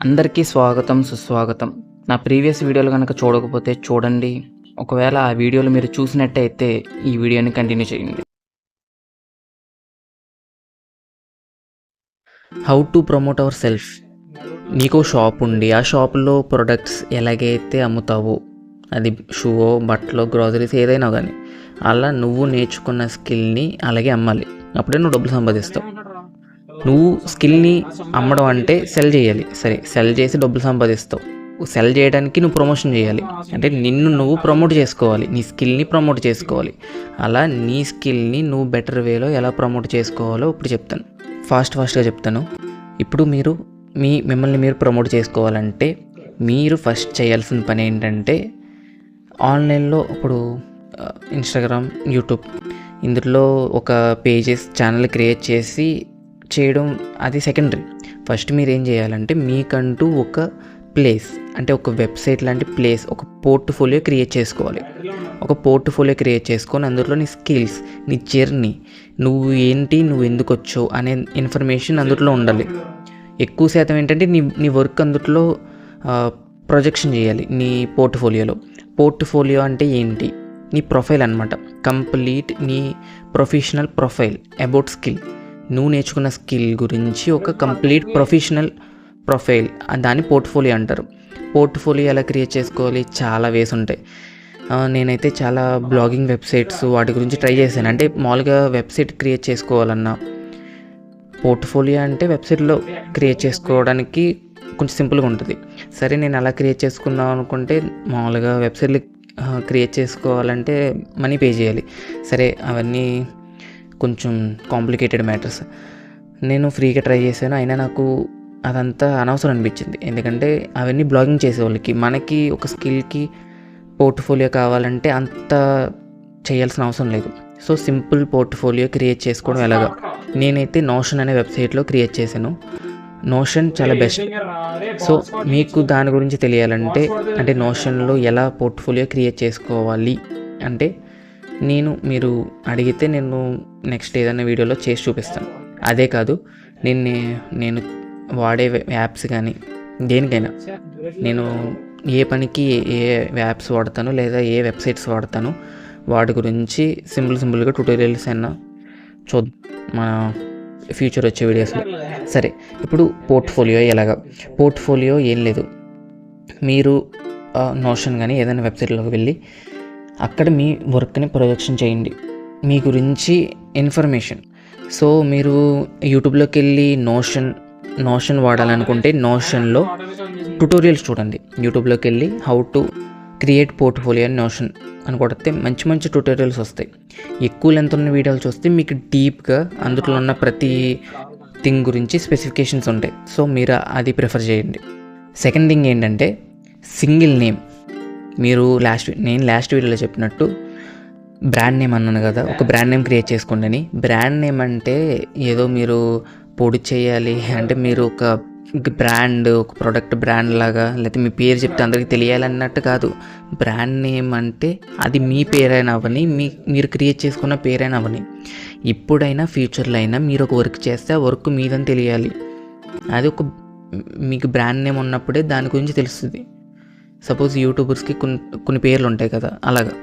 అందరికీ స్వాగతం, సుస్వాగతం. నా ప్రీవియస్ వీడియోలు కనుక చూడకపోతే చూడండి. ఒకవేళ ఆ వీడియోలు మీరు చూసినట్టయితే ఈ వీడియోని కంటిన్యూ చేయండి. How to promote our self. నీకు షాప్ ఉండి ఆ షాపులో ప్రొడక్ట్స్ ఎలాగైతే అమ్ముతావో, అది షూవో, బట్టలో, గ్రోసరీస్ ఏదైనా కానీ, అలా నువ్వు నేర్చుకున్న స్కిల్ని అలాగే అమ్మాలి. అప్పుడే నువ్వు డబ్బులు సంపాదిస్తావు. నువ్వు స్కిల్ని అమ్మడం అంటే సెల్ చేయాలి. సరే, సెల్ చేసి డబ్బులు సంపాదిస్తావు. సెల్ చేయడానికి నువ్వు ప్రమోషన్ చేయాలి. అంటే నిన్ను నువ్వు ప్రమోట్ చేసుకోవాలి, నీ స్కిల్ని ప్రమోట్ చేసుకోవాలి. అలా నీ స్కిల్ని నువ్వు బెటర్ వేలో ఎలా ప్రమోట్ చేసుకోవాలో ఇప్పుడు చెప్తాను. ఫాస్ట్గా చెప్తాను. ఇప్పుడు మిమ్మల్ని మీరు ప్రమోట్ చేసుకోవాలంటే మీరు ఫస్ట్ చేయాల్సిన పని ఏంటంటే, ఆన్లైన్లో ఇప్పుడు ఇన్స్టాగ్రామ్, యూట్యూబ్, ఇందులో ఒక పేజెస్, ఛానల్ క్రియేట్ చేసి చేయడం అది సెకండరీ. ఫస్ట్ మీరు ఏం చేయాలంటే, మీకంటూ ఒక ప్లేస్, అంటే ఒక వెబ్సైట్ లాంటి ప్లేస్, ఒక పోర్ట్ఫోలియో క్రియేట్ చేసుకోవాలి. ఒక పోర్ట్ఫోలియో క్రియేట్ చేసుకొని అందులో నీ స్కిల్స్, నీ జర్నీ, నువ్వు ఏంటి, నువ్వు ఎందుకు వచ్చావు అనే ఇన్ఫర్మేషన్ అందులో ఉండాలి. ఎక్కువ శాతం ఏంటంటే నీ వర్క్ అందులో ప్రొజెక్షన్ చేయాలి నీ పోర్ట్ఫోలియోలో. పోర్ట్ఫోలియో అంటే ఏంటి? నీ ప్రొఫైల్ అనమాట. కంప్లీట్ నీ ప్రొఫెషనల్ ప్రొఫైల్ అబౌట్ స్కిల్. నువ్వు నేర్చుకున్న స్కిల్ గురించి ఒక కంప్లీట్ ప్రొఫెషనల్ ప్రొఫైల్, దాన్ని పోర్ట్ఫోలియో అంటారు. పోర్ట్ఫోలియో ఎలా క్రియేట్ చేసుకోవాలి? చాలా వేస్ ఉంటాయి. నేనైతే చాలా బ్లాగింగ్ వెబ్సైట్స్ వాటి గురించి ట్రై చేశాను. అంటే మామూలుగా వెబ్సైట్ క్రియేట్ చేసుకోవాలన్నా, పోర్ట్ఫోలియో అంటే వెబ్సైట్లో క్రియేట్ చేసుకోవడానికి కొంచెం సింపుల్గా ఉంటుంది. సరే, నేను అలా క్రియేట్ చేసుకుందాం అనుకుంటే, మామూలుగా వెబ్సైట్లు క్రియేట్ చేసుకోవాలంటే మనీ పే చేయాలి. సరే, అవన్నీ కొంచెం కాంప్లికేటెడ్ మ్యాటర్స్. నేను ఫ్రీగా ట్రై చేశాను, అయినా నాకు అదంతా అనవసరం అనిపించింది. ఎందుకంటే అవన్నీ బ్లాగింగ్ చేసేవాళ్ళకి. మనకి ఒక స్కిల్కి పోర్ట్ఫోలియో కావాలంటే అంత చేయాల్సిన అవసరం లేదు. సో సింపుల్ పోర్ట్ఫోలియో క్రియేట్ చేసుకోవడం ఎలాగా, నేనైతే నోషన్ అనే వెబ్సైట్లో క్రియేట్ చేశాను. నోషన్ చాలా బెస్ట్. సో మీకు దాని గురించి తెలియాలంటే, అంటే నోషన్లో ఎలా పోర్ట్ఫోలియో క్రియేట్ చేసుకోవాలి అంటే, మీరు అడిగితే నేను నెక్స్ట్ ఏదైనా వీడియోలో చేసి చూపిస్తాను. అదే కాదు, నేను వాడే యాప్స్ కానీ దేనికైనా, నేను ఏ పనికి ఏ యాప్స్ వాడతాను లేదా ఏ వెబ్సైట్స్ వాడతాను, వాటి గురించి సింపుల్గా ట్యూటోరియల్స్ అయినా చూద్దాం మన ఫ్యూచర్ వచ్చే వీడియోస్లో. సరే, ఇప్పుడు పోర్ట్ఫోలియో ఎలాగా? పోర్ట్ఫోలియో ఏం లేదు, మీరు నోషన్ కానీ ఏదైనా వెబ్సైట్లోకి వెళ్ళి అక్కడ మీ వర్క్ని ప్రొజెక్షన్ చేయండి, మీ గురించి ఇన్ఫర్మేషన్. సో మీరు యూట్యూబ్లోకి వెళ్ళి నోషన్ వాడాలనుకుంటే నోషన్లో ట్యుటోరియల్స్ చూడండి. యూట్యూబ్లోకి వెళ్ళి హౌ టు క్రియేట్ పోర్ట్ఫోలియో అని నోషన్ అని కొడితే మంచి ట్యుటోరియల్స్ వస్తాయి. ఎక్కువ లెంత్ ఉన్న వీడియోలు చూస్తే మీకు డీప్గా అందులో ఉన్న ప్రతి థింగ్ గురించి స్పెసిఫికేషన్స్ ఉంటాయి. సో మీరు అది ప్రిఫర్ చేయండి. సెకండ్ థింగ్ ఏంటంటే, సింగిల్ నేమ్. నేను లాస్ట్ వీడియోలో చెప్పినట్టు బ్రాండ్ నేమ్ అన్నాను కదా, ఒక బ్రాండ్ నేమ్ క్రియేట్ చేసుకోండి అని. బ్రాండ్ నేమ్ అంటే ఏదో మీరు పొడి చేయాలి అంటే, మీరు ఒక బ్రాండ్, ఒక ప్రోడక్ట్ బ్రాండ్ లాగా, లేకపోతే మీ పేరు చెప్తే అందరికీ తెలియాలన్నట్టు కాదు. బ్రాండ్ నేమ్ అంటే అది మీ పేరైనా అవని, మీరు క్రియేట్ చేసుకున్న పేరైనా అవని, ఇప్పుడైనా ఫ్యూచర్లో అయినా మీరు ఒక వర్క్ చేస్తే ఆ వర్క్ మీదని తెలియాలి. అది మీకు బ్రాండ్ నేమ్ ఉన్నప్పుడే దాని గురించి తెలుస్తుంది. సపోజ్ యూట్యూబర్స్కి కొన్ని పేర్లు ఉంటాయి కదా, అలాగా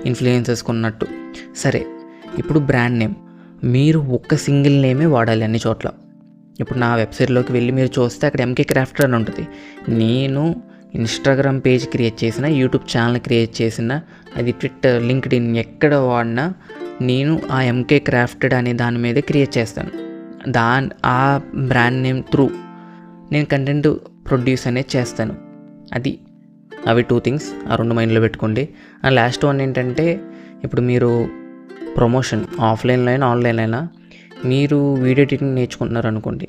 ఇన్ఫ్లుయెన్సర్స్కి ఉన్నట్టు. సరే, ఇప్పుడు బ్రాండ్ నేమ్ మీరు ఒక్క సింగిల్ నేమే వాడాలి అన్ని చోట్ల. ఇప్పుడు నా వెబ్సైట్లోకి వెళ్ళి మీరు చూస్తే అక్కడ ఎంకే క్రాఫ్టర్ అని ఉంటుంది. నేను ఇన్స్టాగ్రామ్ పేజ్ క్రియేట్ చేసిన, యూట్యూబ్ ఛానల్ క్రియేట్ చేసిన, అది ట్విట్టర్, లింక్డ్ఇన్ ఎక్కడ వాడినా నేను ఆ ఎంకే క్రాఫ్టెడ్ అనే దాని మీదే క్రియేట్ చేస్తాను. ఆ బ్రాండ్ నేమ్ త్రూ నేను కంటెంట్ ప్రొడ్యూస్ అనేది చేస్తాను. అవి 2 థింగ్స్, ఆ 2 మైండ్లో పెట్టుకోండి. లాస్ట్ వన్ ఏంటంటే, ఇప్పుడు మీరు ప్రమోషన్ ఆఫ్లైన్లో అయినా ఆన్లైన్లో అయినా, మీరు వీడియో ఎడిటింగ్ నేర్చుకుంటున్నారు అనుకోండి.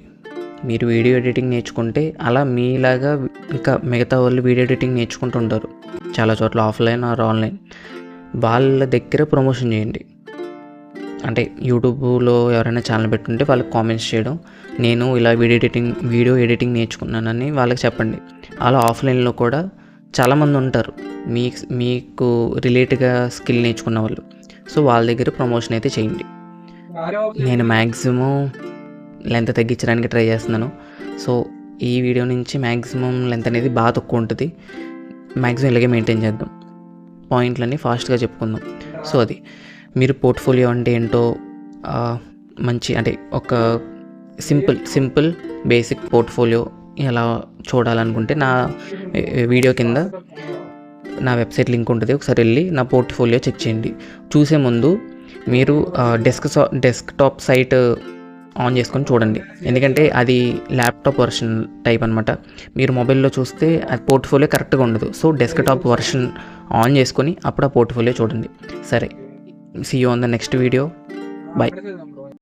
మీరు వీడియో ఎడిటింగ్ నేర్చుకుంటే అలా మీలాగా ఇంకా మిగతా వాళ్ళు వీడియో ఎడిటింగ్ నేర్చుకుంటుంటారు చాలా చోట్ల, ఆఫ్లైన్ ఆర్ ఆన్లైన్. వాళ్ళ దగ్గర ప్రమోషన్ చేయండి. అంటే యూట్యూబ్లో ఎవరైనా ఛానల్ పెట్టుంటే వాళ్ళకి కామెంట్స్ చేయడం, నేను ఇలా వీడియో ఎడిటింగ్ నేర్చుకున్నానని వాళ్ళకి చెప్పండి. అలా ఆఫ్లైన్లో కూడా చాలామంది ఉంటారు మీకు రిలేట్గా స్కిల్ నేర్చుకున్న వాళ్ళు. సో వాళ్ళ దగ్గర ప్రమోషన్ అయితే చేయండి. నేను మ్యాక్సిమం లెంత్ తగ్గించడానికి ట్రై చేస్తున్నాను. సో ఈ వీడియో నుంచి మ్యాక్సిమం లెంత్ అనేది బాగా తక్కువ ఉంటుంది. మ్యాక్సిమం ఇలాగే మెయింటైన్ చేద్దాం, పాయింట్లన్నీ ఫాస్ట్గా చెప్పుకుందాం. సో అది మీరు పోర్ట్ఫోలియో అంటే ఏంటో మంచి అంటే ఒక సింపుల్ బేసిక్ పోర్ట్ఫోలియో ఎలా చూడాలనుకుంటే నా వీడియో కింద నా వెబ్సైట్ లింక్ ఉంటుంది, ఒకసారి వెళ్ళి నా పోర్ట్ఫోలియో చెక్ చేయండి. చూసే ముందు మీరు డెస్క్టాప్ సైట్ ఆన్ చేసుకొని చూడండి, ఎందుకంటే అది ల్యాప్టాప్ వర్షన్ టైప్ అనమాట. మీరు మొబైల్లో చూస్తే అది పోర్ట్ఫోలియో కరెక్ట్గా ఉండదు. సో డెస్క్టాప్ వర్షన్ ఆన్ చేసుకొని అప్పుడు ఆ పోర్ట్ఫోలియో చూడండి. సరే, see you on the next video. Bye.